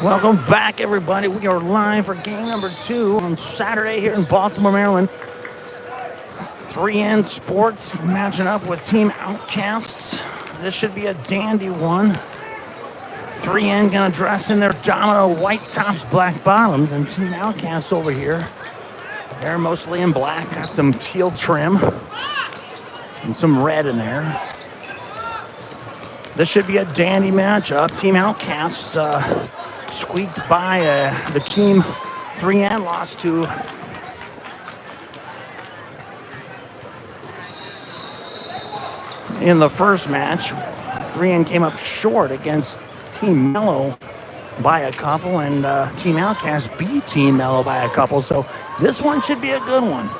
Welcome back, everybody. We are live for game number 2 on Saturday here in Baltimore, Maryland. 3N Sports matching up with Team Outcasts. This should be a dandy one. 3N gonna dress in their domino white tops, black bottoms, and Team Outcasts over here, they're mostly in black. Got some teal trim and some red in there. This should be a dandy matchup. Team Outcasts squeaked by the Team 3N, lost to in the first match. 3N came up short against Team Mellow by a couple, and Team Outcast beat Team Mellow by a couple, so this one should be a good one.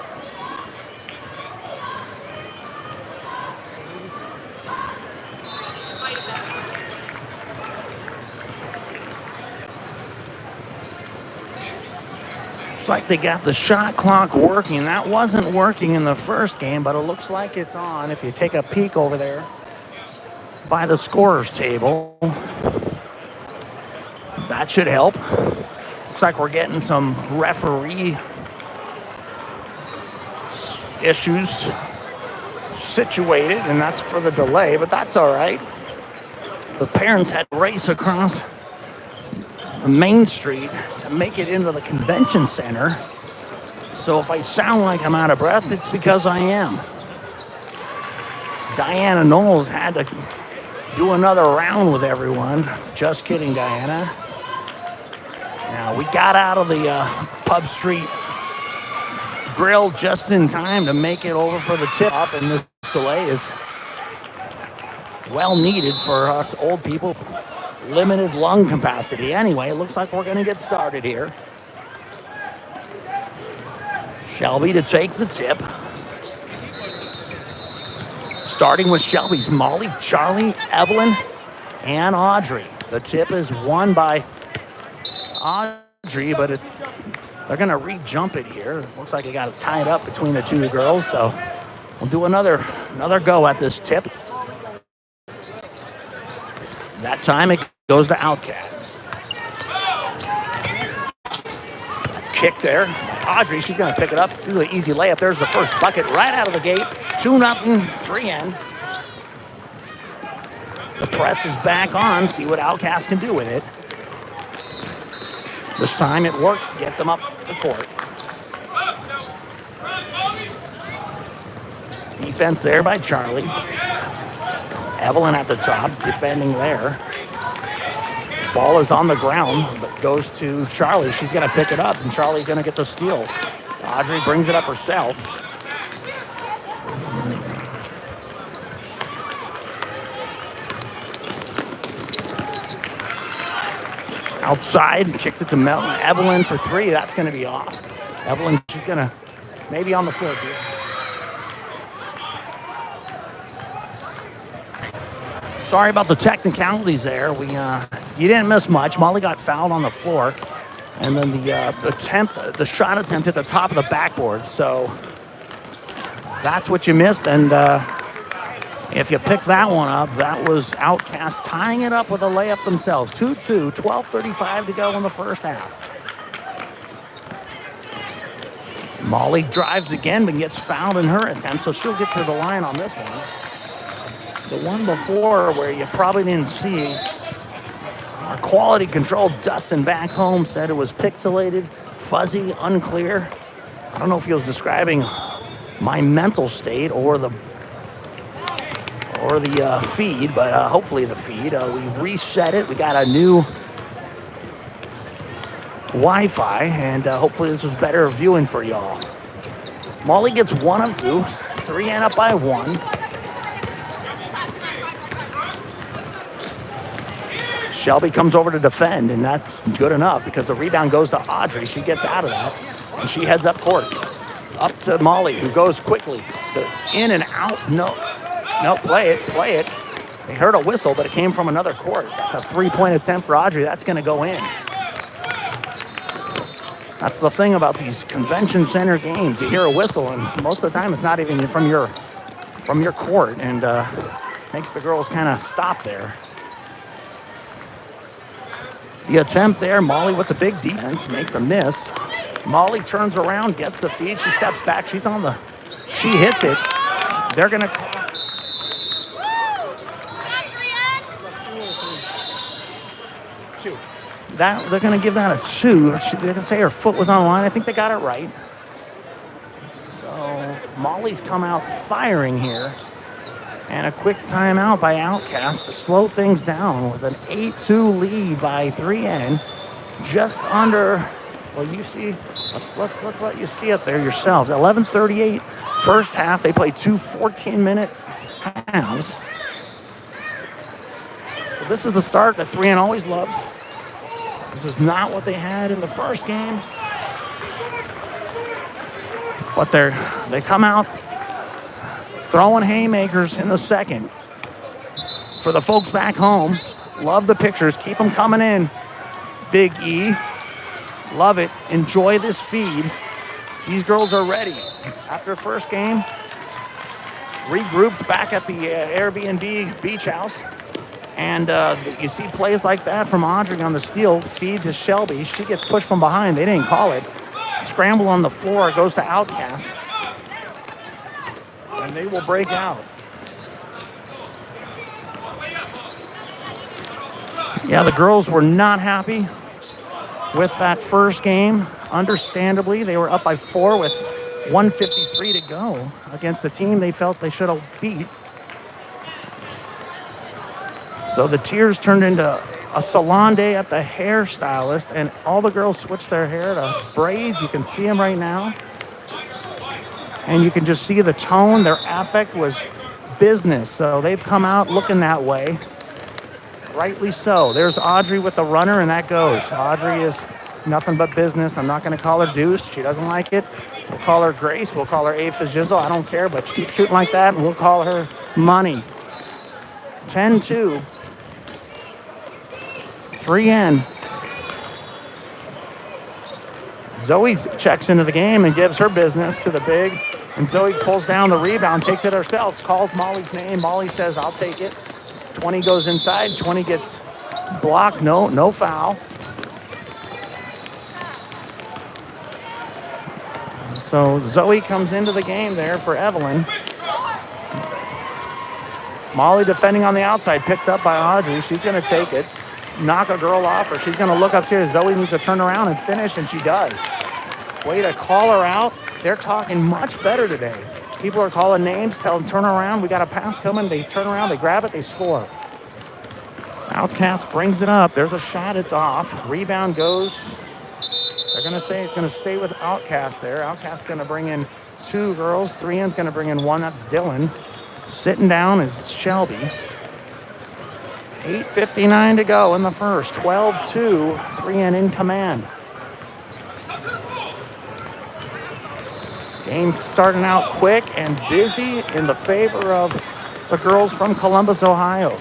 Looks like they got the shot clock working. That wasn't working in the first game, but it looks like it's on if you take a peek over there by the scorer's table. That should help. Looks like we're getting some referee issues situated, and that's for the delay, but that's all right. The parents had to race across Main Street to make it into the convention center. So if I sound like I'm out of breath, it's because I am. Diana Knowles had to do another round with everyone. Just kidding, Diana. Now, we got out of the Pub Street Grill just in time to make it over for the tip-off, and this delay is well needed for us old people. Limited lung capacity. Anyway, it looks like we're going to get started here. Shelby to take the tip. Starting with Shelby's Molly, Charlie, Evelyn, and Audrey. The tip is won by Audrey, but they're going to re-jump it here. Looks like they got it tied up between the two girls, so we'll do another go at this tip. That time it goes to Outcast. Kick there. Audrey, she's going to pick it up. Do the easy layup. There's the first bucket right out of the gate. 2-0, 3N. The press is back on. See what Outcast can do with it. This time it works. Gets them up the court. Defense there by Charlie. Evelyn at the top, defending there. Ball is on the ground, but goes to Charlie. She's going to pick it up, and Charlie's going to get the steal. Audrey brings it up herself. Outside, kicks it to Melton. Evelyn for three. That's going to be off. Evelyn, she's going to maybe on the floor here. Sorry about the technicalities there. You didn't miss much. Molly got fouled on the floor, and then the shot attempt at the top of the backboard. So that's what you missed. And if you pick that one up, that was Outcast tying it up with a layup themselves. 2-2, 12:35 to go in the first half. Molly drives again, but gets fouled in her attempt, so she'll get to the line on this one. The one before where you probably didn't see, our quality control Dustin back home said it was pixelated, fuzzy, unclear. I don't know if he was describing my mental state or the feed, but hopefully the feed. We reset it. We got a new Wi-Fi, and hopefully this was better viewing for y'all. Molly gets 1 of 2, 3N up by 1. Shelby comes over to defend, and that's good enough because the rebound goes to Audrey. She gets out of that, and she heads up court. Up to Molly, who goes quickly. In and out. No, play it. They heard a whistle, but it came from another court. That's a three-point attempt for Audrey. That's going to go in. That's the thing about these convention center games. You hear a whistle, and most of the time it's not even from your court, and makes the girls kind of stop there. The attempt there, Molly with the big defense makes the miss. Molly turns around, gets the feed. She steps back. She hits it. They're going to... They're going to give that a 2. They're going to say her foot was on the line. I think they got it right. So Molly's come out firing here. And a quick timeout by Outcasts to slow things down with an 8-2 lead by 3N. Just under, well, you see, let's let you see it there yourselves. 11:38 first half. They play 2 14-minute halves. So this is the start that 3N always loves. This is not what they had in the first game. But they come out throwing haymakers in the second. For the folks back home, love the pictures. Keep them coming in. Big E, love it. Enjoy this feed. These girls are ready. After the first game, regrouped back at the Airbnb beach house. And you see plays like that from Audrey on the steal. Feed to Shelby. She gets pushed from behind. They didn't call it. Scramble on the floor. It goes to Outcast. And they will break out. Yeah, the girls were not happy with that first game. Understandably, they were up by 4 with 1:53 to go against a team they felt they should have beat. So the tears turned into a salon day at the hairstylist, and all the girls switched their hair to braids. You can see them right now. And you can just see the tone. Their affect was business. So they've come out looking that way. Rightly so. There's Audrey with the runner, and that goes. Audrey is nothing but business. I'm not going to call her Deuce. She doesn't like it. We'll call her Grace. We'll call her A Fizzle. I don't care, but she keeps shooting like that, and we'll call her Money. 10-2. 3N. Zoe checks into the game and gives her business to the big. And Zoe pulls down the rebound, takes it herself, calls Molly's name. Molly says, I'll take it. 20 goes inside. 20 gets blocked. No foul. So Zoe comes into the game there for Evelyn. Molly defending on the outside, picked up by Audrey. She's going to take it, knock a girl off, or she's going to look up here. Zoe needs to turn around and finish, and she does. Way to call her out. They're talking much better today. People are calling names, tell them turn around. We got a pass coming. They turn around, they grab it, they score. Outcast brings it up. There's a shot, it's off. Rebound goes. They're going to say it's going to stay with Outcast there. Outcast's going to bring in 2 girls. 3N's going to bring in 1. That's Dylan. Sitting down is Shelby. 8:59 to go in the first. 12-2. 3N in command. Game starting out quick and busy in the favor of the girls from Columbus, Ohio.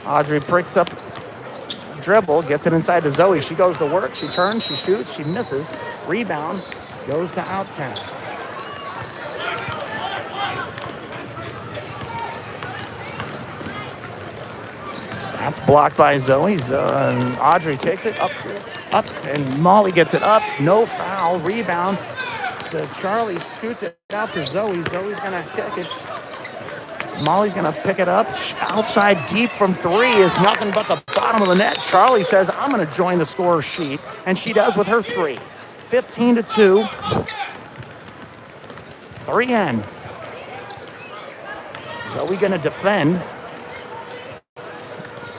Audrey picks up dribble, gets it inside to Zoe. She goes to work, she turns, she shoots, she misses. Rebound goes to Outcast. That's blocked by Zoe. And Audrey takes it up, and Molly gets it up. No foul. Rebound. So Charlie scoots it out to Zoe. Zoe's going to kick it. Molly's going to pick it up. Outside deep from 3 is nothing but the bottom of the net. Charlie says, I'm going to join the scorer's sheet. And she does with her 3. 15-2. 3N. Zoe going to defend.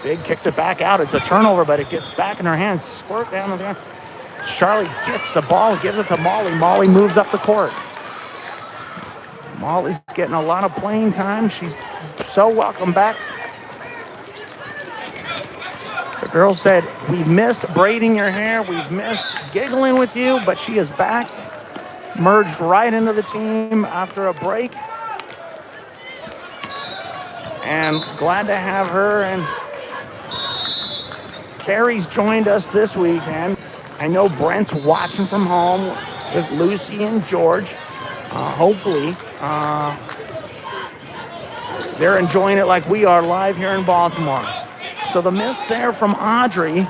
Big kicks it back out. It's a turnover, but it gets back in her hands. Squirt down there. Charlie gets the ball, gives it to Molly. Molly moves up the court. Molly's getting a lot of playing time. She's so welcome back. The girl said, we've missed braiding your hair. We've missed giggling with you, but she is back. Merged right into the team after a break. And glad to have her. And Carrie's joined us this weekend. I know Brent's watching from home with Lucy and George. Hopefully, they're enjoying it like we are live here in Baltimore. So the miss there from Audrey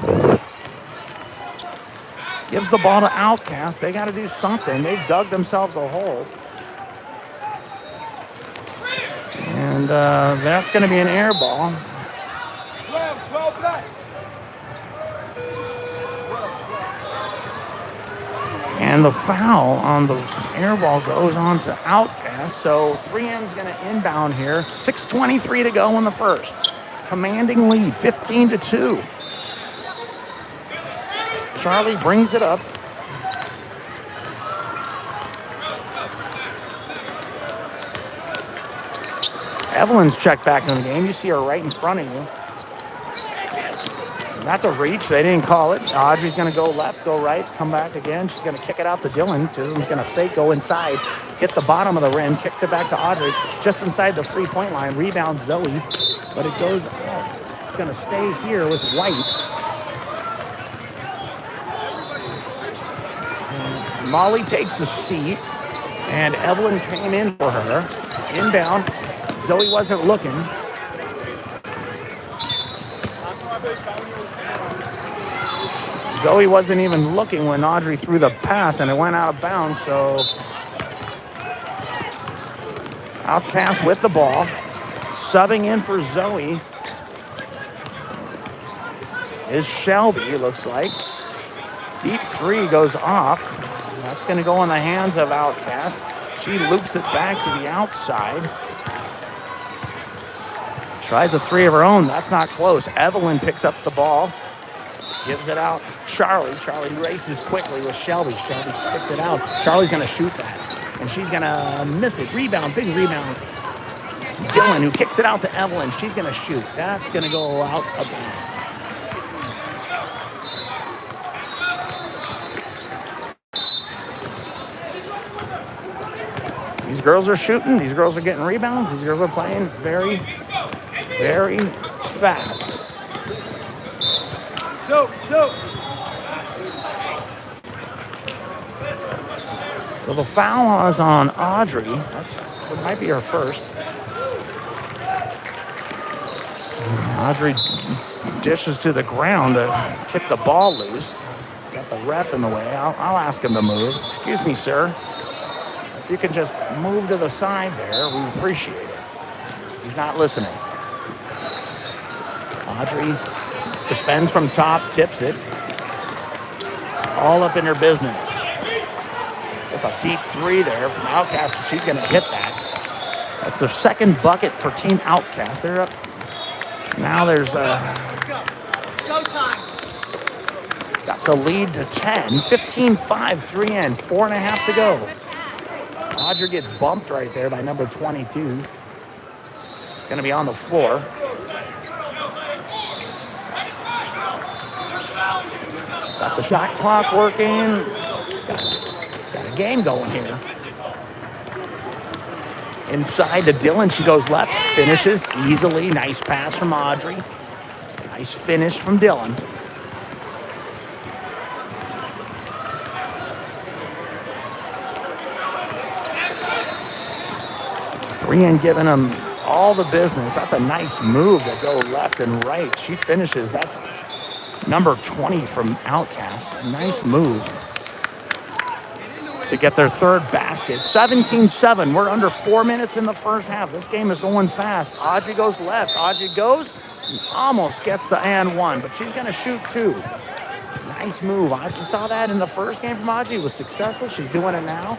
gives the ball to Outcasts. They got to do something. They've dug themselves a hole. And that's going to be an air ball. And the foul on the air ball goes on to Outcast. So 3N's going to inbound here. 6:23 to go in the first. Commanding lead, 15-2. Charlie brings it up. Evelyn's checked back in the game. You see her right in front of you. That's a reach. They didn't call it. Audrey's going to go left, go right, come back again. She's going to kick it out to Dylan. Dylan's going to fake, go inside, hit the bottom of the rim, kicks it back to Audrey, just inside the three-point line. Rebounds Zoe, but it goes out. It's going to stay here with White. And Molly takes a seat, and Evelyn came in for her. Inbound. Zoe wasn't looking. Zoe wasn't even looking when Audrey threw the pass, and it went out of bounds, so Outcast with the ball. Subbing in for Zoe is Shelby, it looks like. Deep three goes off. That's going to go in the hands of Outcast. She loops it back to the outside. Tries a three of her own. That's not close. Evelyn picks up the ball. Gives it out. Charlie. Charlie races quickly with Shelby. Shelby spits it out. Charlie's going to shoot that. And she's going to miss it. Rebound. Big rebound. Dylan, who kicks it out to Evelyn. She's going to shoot. That's going to go out of bounds. These girls are shooting. These girls are getting rebounds. These girls are playing very, very fast. So the foul is on Audrey. It might be her first. Audrey dishes to the ground to kick the ball loose. Got the ref in the way. I'll ask him to move. Excuse me, sir. If you can just move to the side there, we appreciate it. He's not listening. Audrey defends from top, tips it. All up in her business. That's a deep three there from Outcast. She's going to hit that. That's their second bucket for Team Outcast. They're up. Now there's go time. Got the lead to 10. 15-5, 3N. 4.5 to go. Audrey gets bumped right there by number 22. It's going to be on the floor. Got the shot clock working. Got a game going here. Inside to Dylan. She goes left. Finishes easily. Nice pass from Audrey. Nice finish from Dylan. Rian giving them all the business. That's a nice move to go left and right. She finishes. That's number 20 from Outcast. Nice move to get their third basket. 17-7. We're under 4 minutes in the first half. This game is going fast. Audrey goes left. Audrey goes, almost gets the and one, but she's going to shoot two. Nice move. I saw that in the first game from Audrey. It was successful. She's doing it now.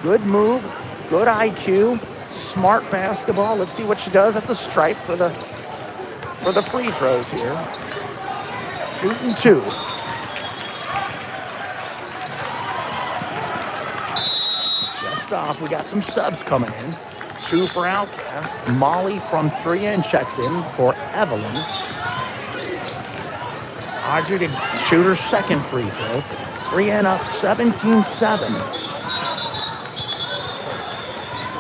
Good move. Good IQ. Smart basketball. Let's see what she does at the stripe for the free throws here. Shooting two. Just off. We got some subs coming in. Two for Outcast. Molly from 3N checks in for Evelyn. Audrey to shoot her second free throw. 3N up 17-7.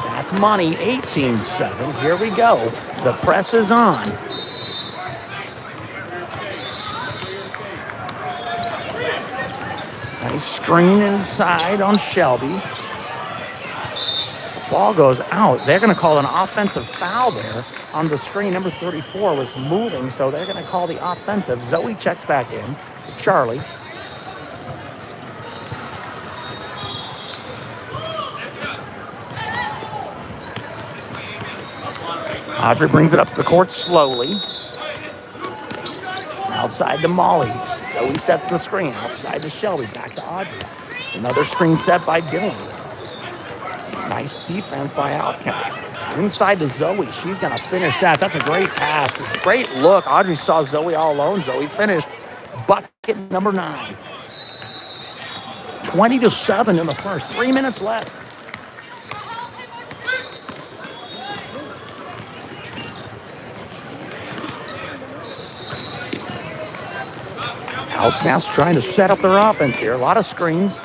That's money, 18-7. Here we go. The press is on. Nice screen inside on Shelby. Ball goes out. They're going to call an offensive foul there on the screen, number 34 was moving, so they're going to call the offensive. Zoe checks back in. Charlie. Audrey brings it up the court slowly. Outside to Molly. Zoe sets the screen. Outside to Shelby. Back to Audrey. Another screen set by Dylan. Nice defense by Outcasts. Inside to Zoe. She's going to finish that. That's a great pass. Great look. Audrey saw Zoe all alone. Zoe finished. Bucket number 9. 20-7 in the first. 3 minutes left. Outcasts trying to set up their offense here. A lot of screens.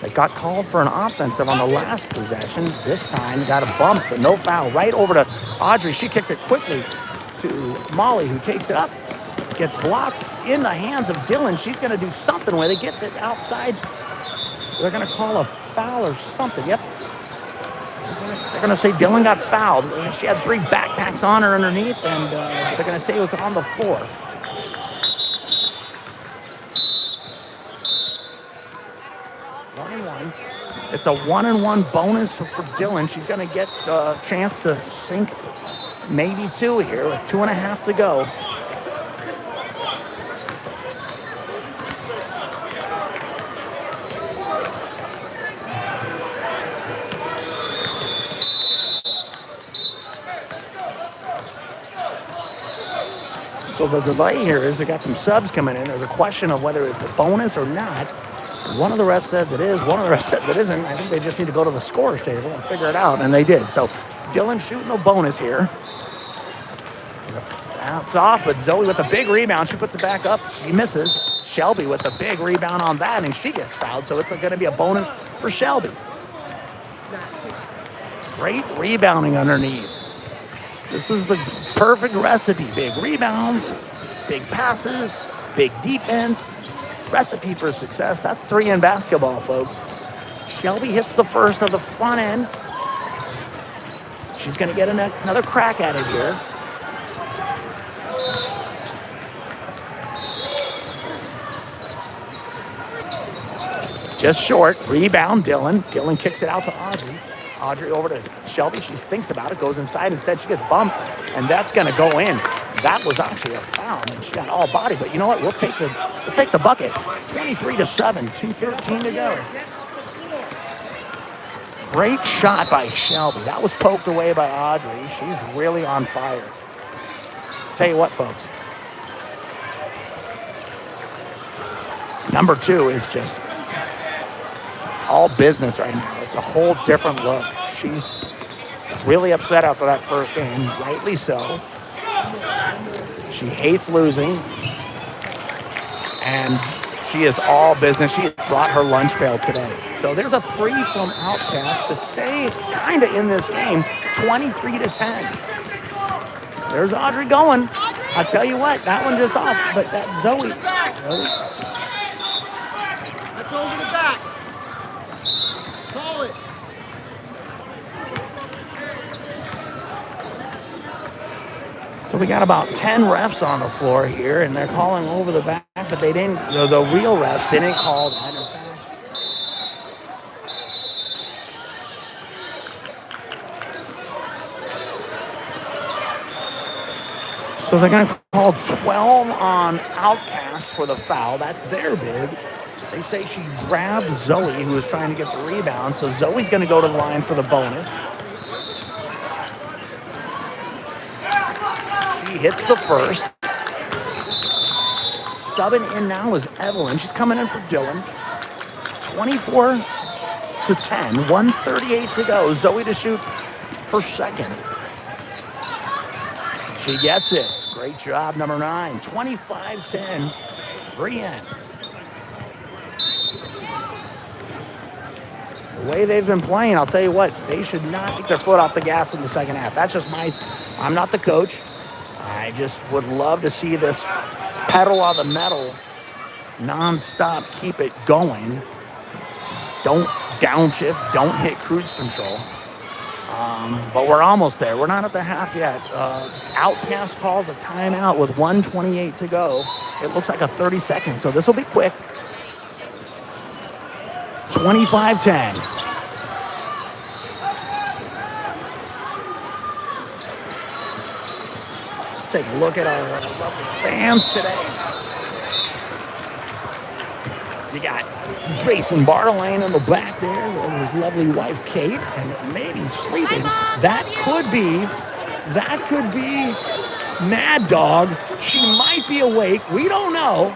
They got called for an offensive on the last possession. This time got a bump, but no foul. Right over to Audrey. She kicks it quickly to Molly, who takes it up. Gets blocked in the hands of Dylan. She's going to do something with it. Gets it outside. They're going to call a foul or something. Yep. They're going to say Dylan got fouled. She had 3 backpacks on her underneath, and they're going to say it was on the floor. 1-1. It's a 1-1 bonus for Dylan. She's going to get a chance to sink maybe 2 here with 2.5 to go. So the delay here is they got some subs coming in. There's a question of whether it's a bonus or not. One of the refs says it is. One of the refs says it isn't. I think they just need to go to the scorer's table and figure it out, and they did. So Dylan shooting a bonus here. It's off, but Zoe with a big rebound. She puts it back up. She misses. Shelby with the big rebound on that, and she gets fouled. So it's going to be a bonus for Shelby. Great rebounding underneath. This is the perfect recipe. Big rebounds, big passes, big defense. Recipe for success. That's 3 in basketball, folks. Shelby hits the first of the front end. She's going to get another crack at it here. Just short. Rebound, Dylan. Dylan kicks it out to Audrey. Audrey over to Shelby. She thinks about it, goes inside. Instead, she gets bumped, and that's going to go in. That was actually a foul, and she got all body. But you know what? We'll take the bucket. 23-7, 2:13 to go. Great shot by Shelby. That was poked away by Audrey. She's really on fire. Tell you what, folks. Number 2 is just all business right now. It's a whole different look. She's really upset after that first game, rightly so. She hates losing, and she is all business. She brought her lunch pail today. So there's a 3 from Outcast to stay kind of in this game, 23-10. There's Audrey going. I tell you what, that one just off, but that's Zoe. That's over the back. Call it. So we got about 10 refs on the floor here, and they're calling over the back, but they didn't. The real refs didn't call that. So they're going to call 12 on Outcast for the foul. That's their bid. They say she grabbed Zoe, who was trying to get the rebound. So Zoe's going to go to the line for the bonus. She hits the first. Subbing in now is Evelyn. She's coming in for Dylan. 24-10, 1:38 to go. Zoe to shoot her second. She gets it. Great job, number 9. 25-10, 3 in. The way they've been playing, I'll tell you what, they should not take their foot off the gas in the second half. That's just I'm not the coach. I just would love to see this pedal on the metal, nonstop, keep it going. Don't downshift, don't hit cruise control. But we're almost there. We're not at the half yet. Outcast calls a timeout with 1:28 to go. It looks like a 30 seconds, so this will be quick. 25-10. Let's take a look at our lovely fans today. You got Jason Bartolane in the back there with his lovely wife Kate, and maybe sleeping. That could be Mad Dog. She might be awake. We don't know.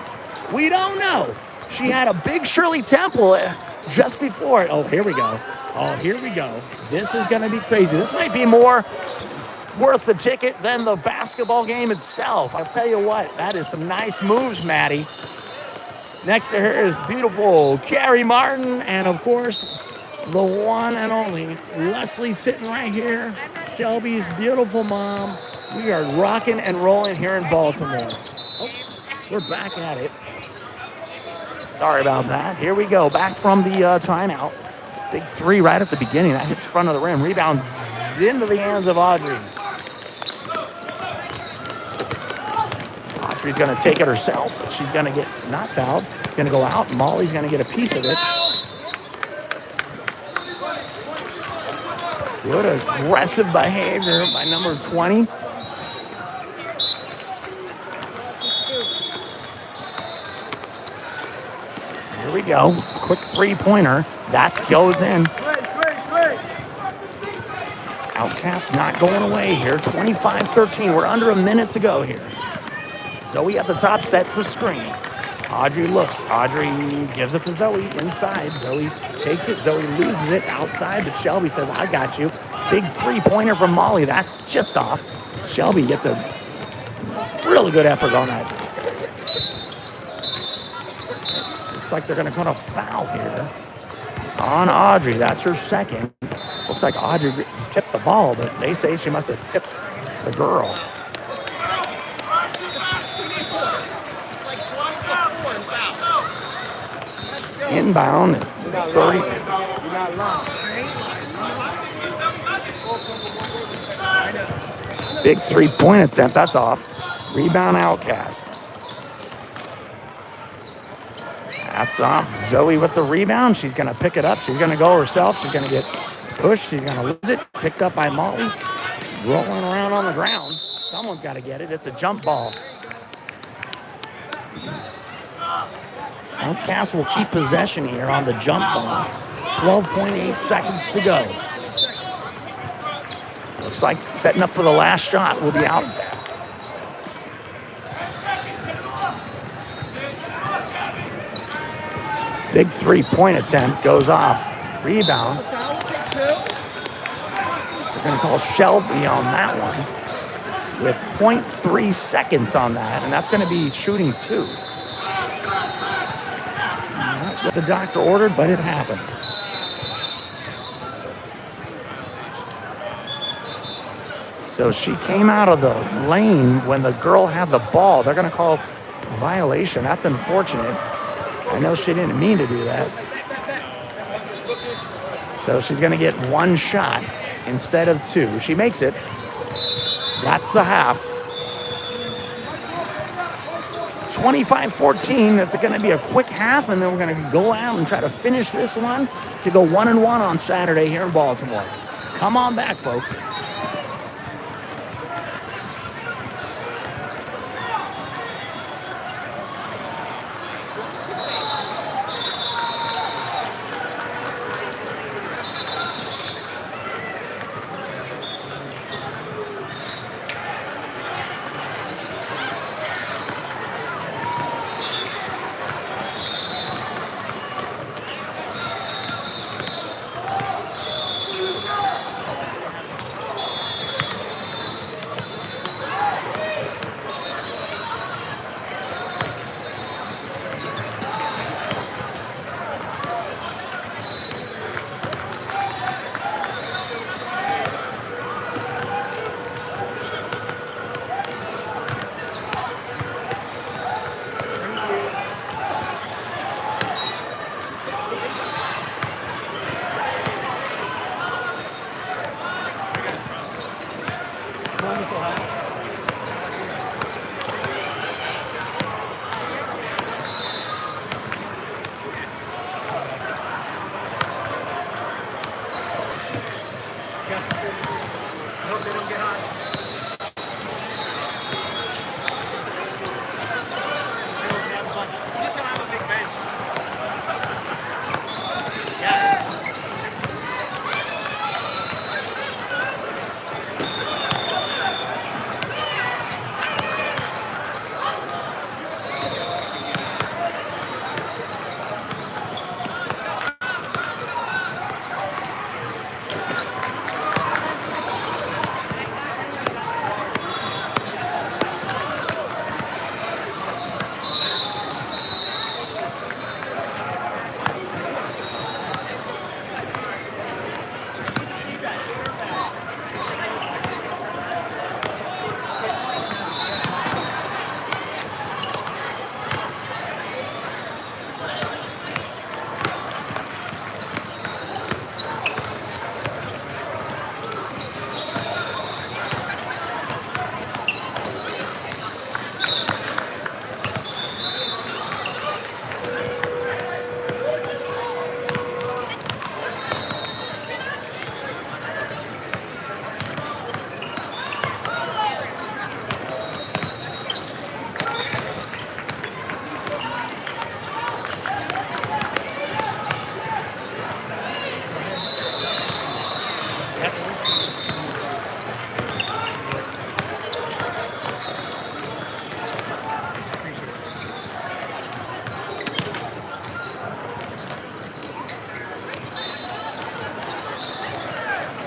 She had a big Shirley Temple just before it. Oh, here we go. This is going to be crazy. This might be more worth the ticket than the basketball game itself. I'll tell you what, that is some nice moves, Maddie. Next to her is beautiful Carrie Martin, and of course, the one and only Leslie sitting right here. Shelby's beautiful mom. We are rocking and rolling here in Baltimore. Oh, we're back at it. Sorry about that. Here we go, back from the timeout. Big three right at the beginning. That hits front of the rim. Rebound into the hands of Audrey. Audrey's going to take it herself. She's going to get not fouled. Going to go out. Molly's going to get a piece of it. Good aggressive behavior by number 20. Here we go. Quick three-pointer. That goes in. Outcasts not going away here. 25-13. We're under a minute to go here. Zoe at the top sets the screen. Audrey looks. Audrey gives it to Zoe inside. Zoe takes it. Zoe loses it outside, but Shelby says, I got you. Big three-pointer from Molly. That's just off. Shelby gets a really good effort on that. Looks like they're going to call a foul here on Audrey. That's her second. Looks like Audrey tipped the ball, but they say she must have tipped the girl. Inbound, 30. Big three-point attempt, that's off. Rebound Outcast. That's off. Zoe with the rebound. She's going to pick it up. She's going to go herself. She's going to get pushed. She's going to lose it. Picked up by Molly. Rolling around on the ground. Someone's got to get it. It's a jump ball. Outcast will keep possession here on the jump ball. 12.8 seconds to go. Looks like setting up for the last shot will be Outcast. Big three-point attempt goes off. Rebound. They're going to call Shelby on that one with 0.3 seconds on that, and that's going to be shooting two. Not what the doctor ordered, but it happens. So she came out of the lane when the girl had the ball. They're going to call violation. That's unfortunate. I know she didn't mean to do that. So she's going to get one shot instead of two. She makes it. That's the half. 25-14. That's going to be a quick half, and then we're going to go out and try to finish this one to go 1-1 on Saturday here in Baltimore. Come on back, folks.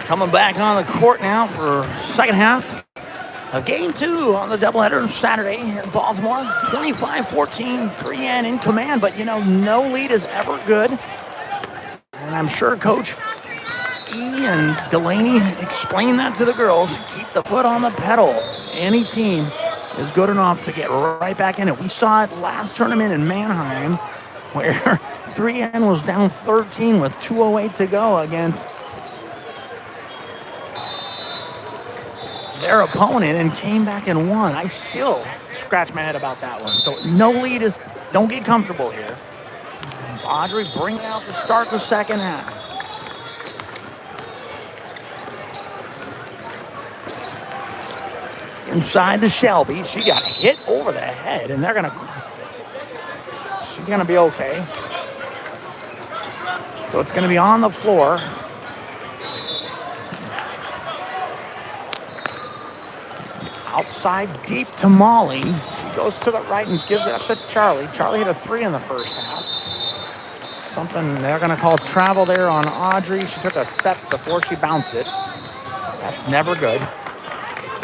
Coming back on the court now for second half of game 2 on the doubleheader on Saturday here in Baltimore. 25-14, 3N in command, but no lead is ever good. And I'm sure Coach E and Delaney explain that to the girls. Keep the foot on the pedal. Any team is good enough to get right back in it. We saw it last tournament in Mannheim where 3N was down 13 with 2:08 to go against their opponent and came back and won. I still scratch my head about that one. So no lead is, don't get comfortable here. Audrey bringing out to start the second half. Inside to Shelby. She got hit over the head, and she's gonna be okay. So it's gonna be on the floor. Outside deep to Molly. She goes to the right and gives it up to Charlie. Charlie hit a 3 in the first half. Something they're gonna call travel there on Audrey. She took a step before she bounced it. That's never good.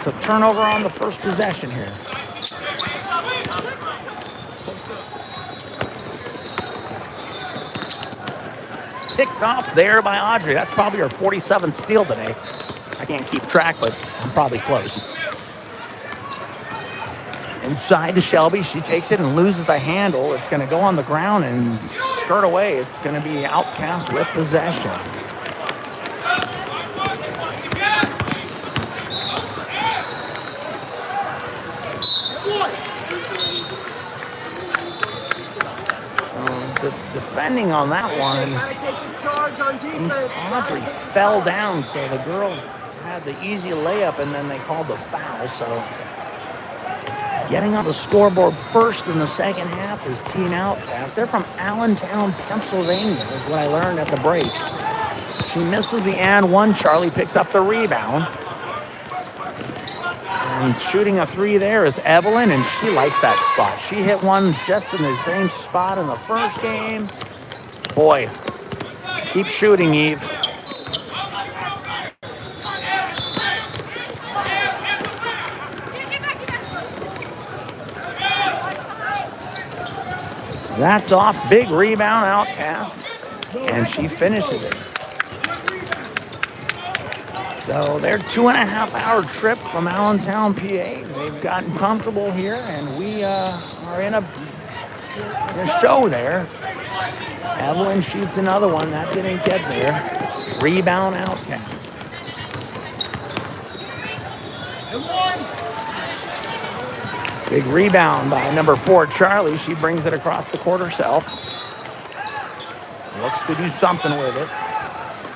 So turnover on the first possession here. Picked off there by Audrey. That's probably her 47th steal today. I can't keep track, but I'm probably close. Inside to Shelby. She takes it and loses the handle. It's going to go on the ground and skirt away. It's going to be Outcast with possession. Defending on that one, Audrey fell down, so the girl had the easy layup, and then they called the foul. So getting on the scoreboard first in the second half is Team Outcast. They're from Allentown, Pennsylvania, is what I learned at the break. She misses the and one. Charlie picks up the rebound. And shooting a 3 there is Evelyn, and she likes that spot. She hit one just in the same spot in the first game. Boy, keep shooting, Eve. That's off. Big rebound, Outcast. And she finishes it. So they're 2.5-hour trip from Allentown, PA. They've gotten comfortable here, and we are in a show there. Evelyn shoots another one. That didn't get there. Rebound, Outcast. Big rebound by number 4, Charlie. She brings it across the court herself. Looks to do something with it.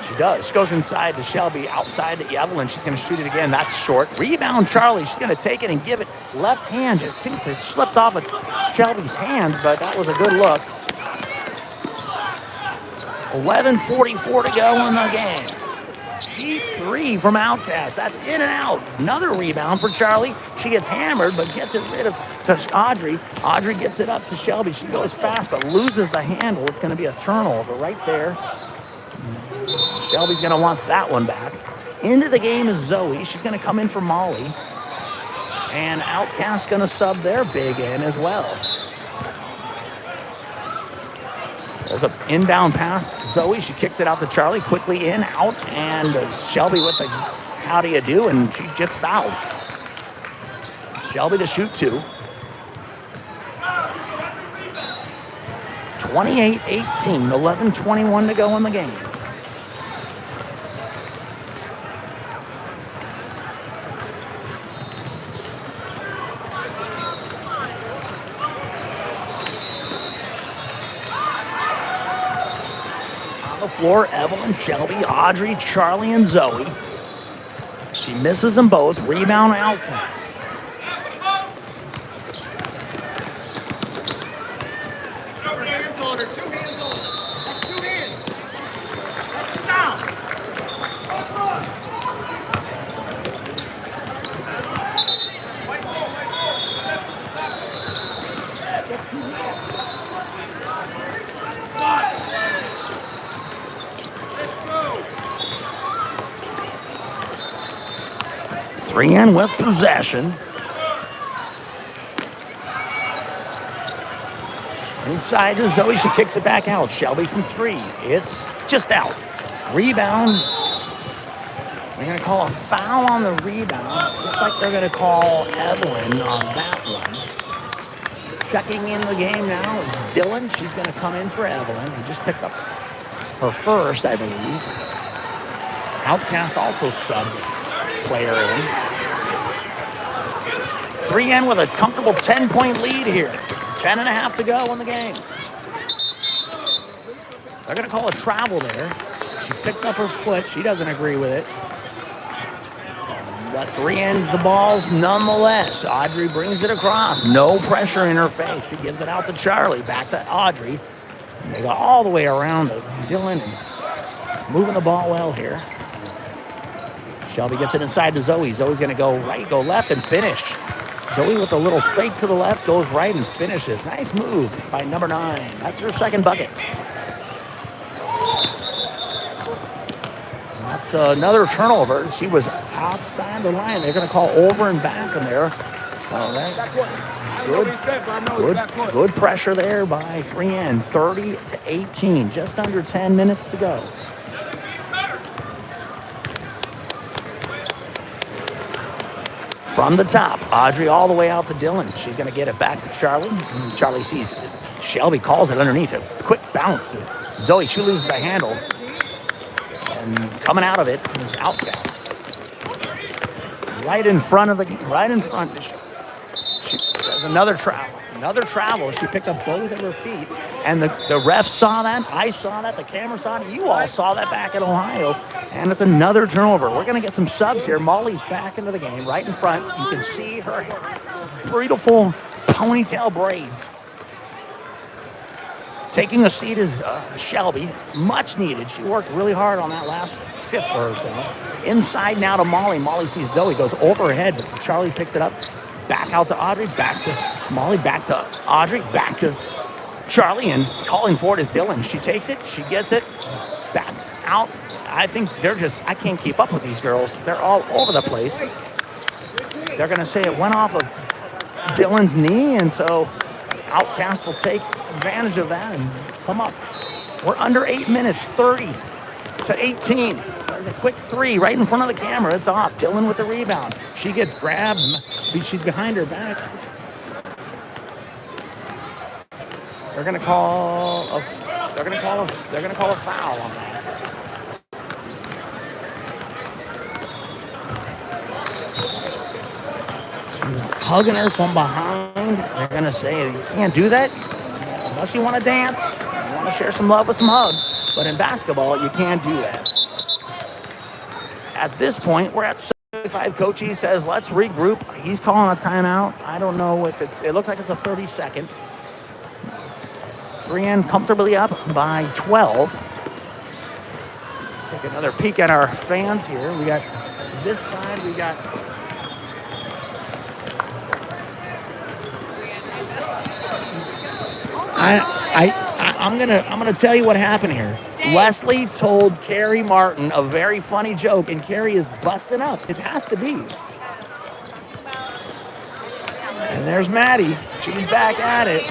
She does. She goes inside to Shelby, outside to Evelyn. She's going to shoot it again. That's short. Rebound, Charlie. She's going to take it and give it left hand. It seems it slipped off of Shelby's hand, but that was a good look. 11:44 to go in the game. Deep 3 from Outcast. That's in and out. Another rebound for Charlie. She gets hammered, but gets it rid of to Audrey. Audrey gets it up to Shelby. She goes fast, but loses the handle. It's going to be a turnover right there. Shelby's going to want that one back. Into the game is Zoe. She's going to come in for Molly. And Outcast's going to sub their big in as well. There's an inbound pass. Zoe, she kicks it out to Charlie. Quickly in, out, and Shelby with the how do you do, and she gets fouled. Shelby to shoot 2. 28-18, 11:21 to go in the game. Floor, Evelyn, Shelby, Audrey, Charlie, and Zoe. She misses them both. Rebound, Outcast. 3N with possession. Inside to Zoe, she kicks it back out. Shelby from 3. It's just out. Rebound. They're going to call a foul on the rebound. Looks like they're going to call Evelyn on that one. Checking in the game now is Dylan. She's going to come in for Evelyn, who just picked up her first, I believe. Outcast also subbed player in. 3N with a comfortable 10-point lead here. 10.5 to go in the game. They're going to call a travel there. She picked up her foot. She doesn't agree with it. But 3N's the balls nonetheless. Audrey brings it across. No pressure in her face. She gives it out to Charlie. Back to Audrey. And they go all the way around to Dylan and moving the ball well here. Shelby gets it inside to Zoe. Zoe's going to go right, go left, and finish. Zoe with a little fake to the left, goes right and finishes. Nice move by number 9. That's her second bucket. That's another turnover. She was outside the line. They're going to call over and back in there. So that good pressure there by 3N. 30-18, just under 10 minutes to go. From the top, Audrey all the way out to Dylan. She's going to get it back to Charlie. Charlie sees Shelby, calls it underneath. A quick bounce to Zoe. She loses the handle. And coming out of it is Outcast. Right in front. There's another travel. She picked up both of her feet. And the ref saw that. I saw that. The camera saw it. You all saw that back in Ohio. And it's another turnover. We're going to get some subs here. Molly's back into the game right in front. You can see her beautiful ponytail braids. Taking a seat is Shelby. Much needed. She worked really hard on that last shift for herself. Inside now to Molly. Molly sees Zoe. Goes over her head. But Charlie picks it up. Back out to Audrey. Back to Molly. Back to Audrey. Back to Charlie. And calling for it is Dylan. She takes it. She gets it. Back out. I think I can't keep up with these girls. They're all over the place. They're going to say it went off of Dylan's knee, and so Outcast will take advantage of that and come up. We're under 8 minutes, 30-18. There's a quick 3 right in front of the camera. It's off. Dylan with the rebound. She gets grabbed. She's behind her back. They're going to call a foul on that. She was hugging her from behind. They're going to say, you can't do that unless you want to dance. You want to share some love with some hugs. But in basketball, you can't do that. At this point, we're at 75. Coach E says, let's regroup. He's calling a timeout. I don't know if it looks like it's a 30-second. 3N comfortably up by 12. Take another peek at our fans here. We got this side, we got I'm gonna tell you what happened here. Leslie told Carrie Martin a very funny joke, and Carrie is busting up. It has to be. And there's Maddie. She's back at it.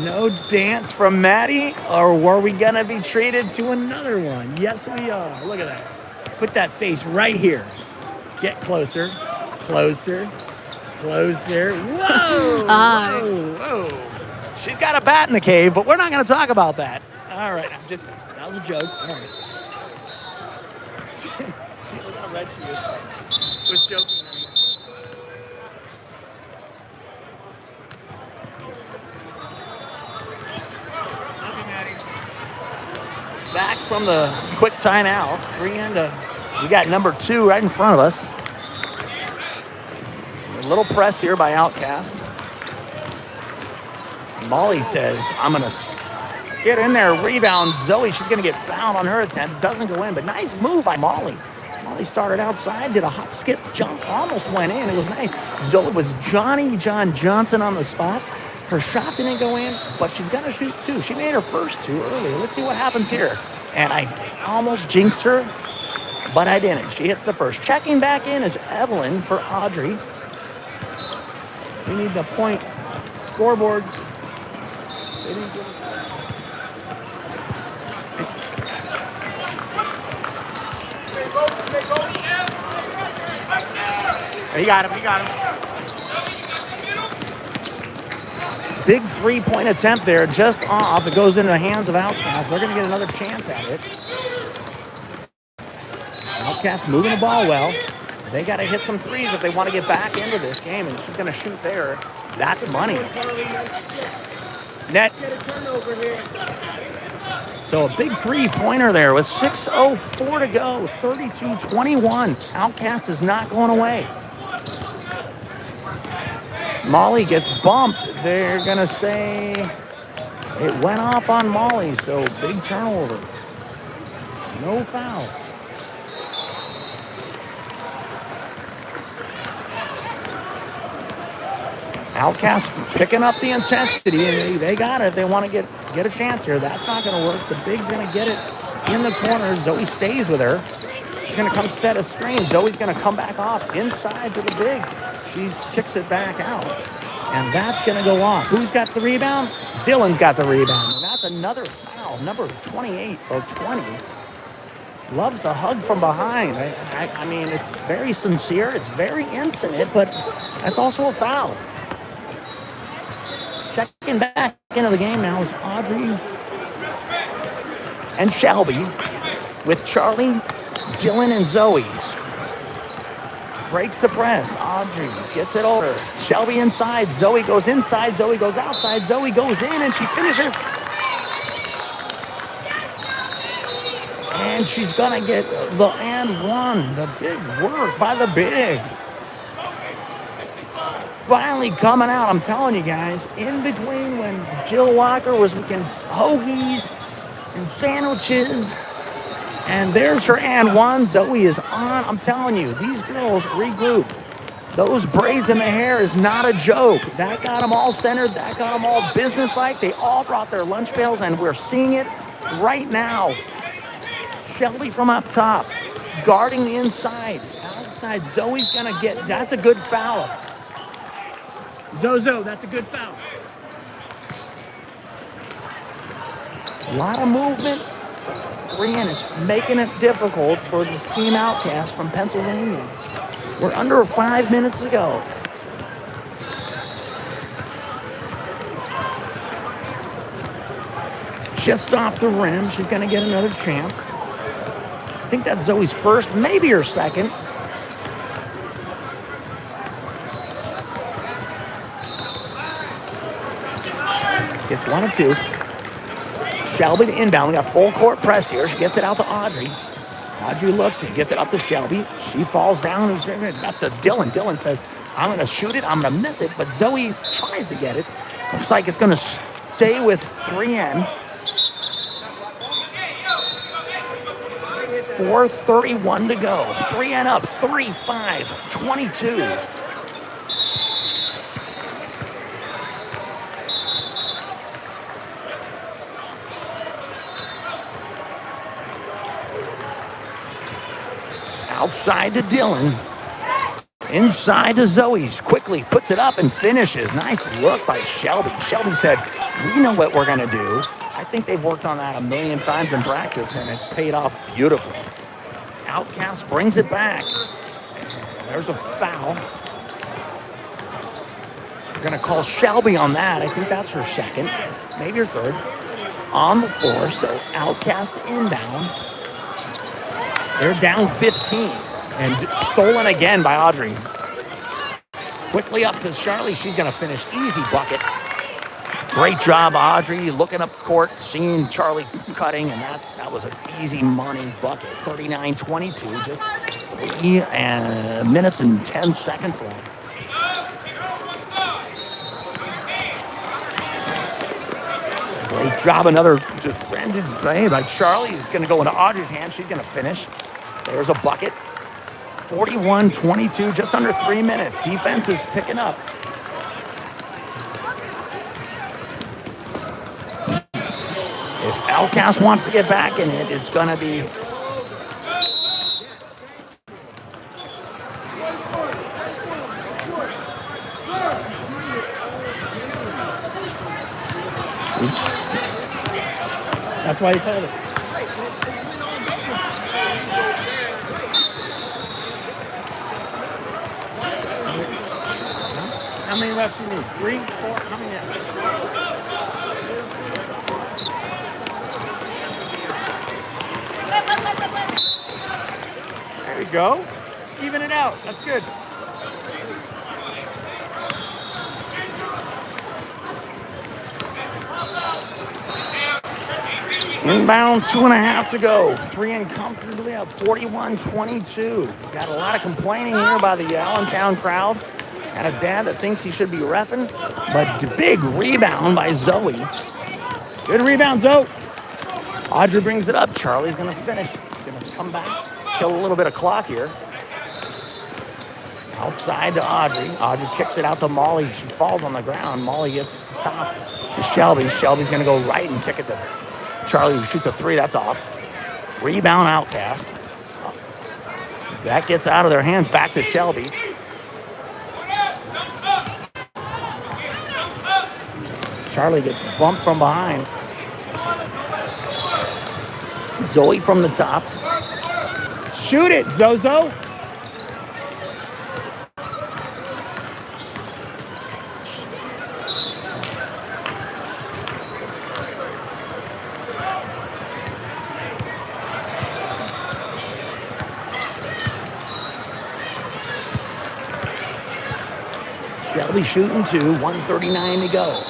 No dance from Maddie, or were we gonna be treated to another one? Yes, we are. Look at that. Put that face right here. Get closer, closer, closer. Whoa! Whoa! She's got a bat in the cave, but we're not gonna talk about that. All right, that was a joke. All right. Look how red she is. Was joking. Back from the quick timeout, 3N. We got number 2 right in front of us. A little press here by Outcast. Molly says, I'm going to get in there, rebound. Zoe, she's going to get fouled on her attempt. Doesn't go in, but nice move by Molly. Molly started outside, did a hop, skip, jump, almost went in. It was nice. Zoe was Johnny John Johnson on the spot. Her shot didn't go in, but she's going to shoot 2. She made her first 2 earlier. Let's see what happens here. And I almost jinxed her. but I didn't. She hits the first. Checking back in is Evelyn for Audrey. We need the point scoreboard. They didn't give it. He got him. He got him. Big three-point attempt there, just off. It goes into the hands of Outcasts. They're going to get another chance at it. Outcasts moving the ball well. They got to hit some threes if they want to get back into this game, and she's going to shoot there. That's money. Net. So a big three-pointer there with 6:04 to go, 32-21. Outcast is not going away. Molly gets bumped. They're going to say it went off on Molly, so big turnover. No foul. Outcast picking up the intensity. They got it if they want to get a chance here. That's not going to work. The big's going to get it in the corner. Zoe stays with her. She's going to come set a screen. Zoe's going to come back off inside to the big. She kicks it back out, and that's going to go off. Who's got the rebound? Dylan's got the rebound. And that's another foul. Number 28 or 20 loves the hug from behind. I mean, it's very sincere. It's very intimate, but that's also a foul. Checking back into the game now is Audrey and Shelby with Charlie, Dylan, and Zoe. Breaks the press. Audrey gets it over. Shelby inside. Zoe goes inside. Zoe goes outside. Zoe goes in, and she finishes. And she's going to get the and one. The big work by the big. Finally coming out. I'm telling you guys, in between when Jill Walker was making hoagies and sandwiches, and there's her and one. Zoe is on. I'm telling you, these girls regroup. Those braids in the hair is not a joke. That got them all centered. That got them all businesslike. They all brought their lunch pails, and we're seeing it right now. Shelby from up top, guarding the inside. Outside, Zoe's going to get, that's a good foul. Zozo, that's a good foul. A lot of movement. Brian is making it difficult for this team Outcast from Pennsylvania. We're under 5 minutes to go. Just off the rim. She's going to get another chance. I think that's Zoe's first, maybe her second. Gets one of two. Shelby to inbound. We got full court press here. She gets it out to Audrey. Audrey looks and gets it up to Shelby. She falls down. Got the Dylan. Dylan says, I'm going to shoot it. I'm going to miss it. But Zoe tries to get it. Looks like it's going to stay with 3N. 4:31 to go. 3N up. 3-5. 22. Outside to Dylan. Inside to Zoe. Quickly puts it up and finishes. Nice look by Shelby. Shelby said, we know what we're going to do. I think they've worked on that a million times in practice, and it paid off beautifully. Outcast brings it back. There's a foul. We're going to call Shelby on that. I think that's her second, maybe her third. On the floor, so Outcast inbound. They're down 15 and stolen again by Audrey. Quickly up to Charlie. She's going to finish. Easy bucket. Great job, Audrey, looking up court, seeing Charlie cutting, and that was an easy money bucket. 39-22, just 3 minutes and 10 seconds left. Great job, another defended play by Charlie. It's going to go into Audrey's hand. She's going to finish. There's a bucket. 41-22, just under 3 minutes. Defense is picking up. If Outcast wants to get back in it, it's going to be That's why he told it. How many reps do you need? 3, 4? How many reps? There we go. Even it out. That's good. Inbound, 2.5 to go. 3 in comfortably up, 41-22. Got a lot of complaining here by the Allentown crowd. And a dad that thinks he should be reffing. But the big rebound by Zoe. Good rebound, Zoe. Audrey brings it up. Charlie's going to finish. He's going to come back, kill a little bit of clock here. Outside to Audrey. Audrey kicks it out to Molly. She falls on the ground. Molly gets to the top to Shelby. Shelby's going to go right and kick it to Charlie, who shoots a 3. That's off. Rebound, Outcast. That gets out of their hands. Back to Shelby. Charlie gets bumped from behind. Zoe from the top. Shoot it, Zozo. Shelby shooting 2, 1:39 to go.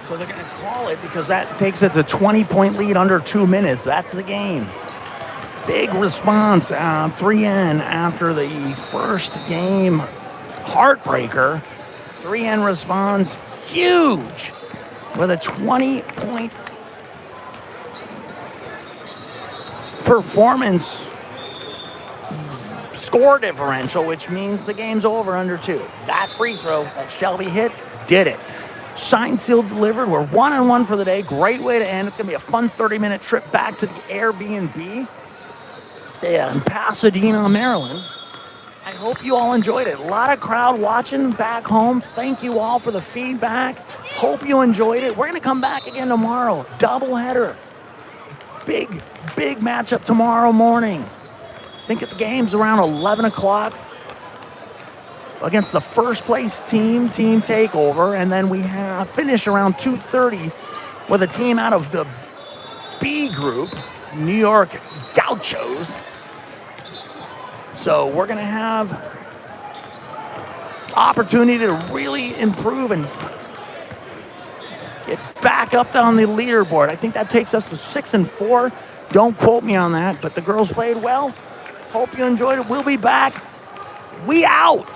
So they're going to call it because that takes it to 20-point lead under 2 minutes. That's the game. Big response, 3N after the first game heartbreaker. 3N responds huge with a 20-point performance score differential, which means the game's over under 2. That free throw that Shelby hit did it. Signed, sealed, delivered. We're 1-1 for the day. Great way to end. It's going to be a fun 30-minute trip back to the Airbnb in Pasadena, Maryland. I hope you all enjoyed it. A lot of crowd watching back home. Thank you all for the feedback. Hope you enjoyed it. We're going to come back again tomorrow. Doubleheader. Big matchup tomorrow morning. I think the game's around 11 o'clock. Against the first place team takeover, and then we finish around 2:30 with a team out of the B group, New York Gauchos. So we're gonna have opportunity to really improve and get back up on the leaderboard. I think that takes us to 6-4. Don't quote me on that, but the girls played well. Hope you enjoyed it. We'll be back. We out.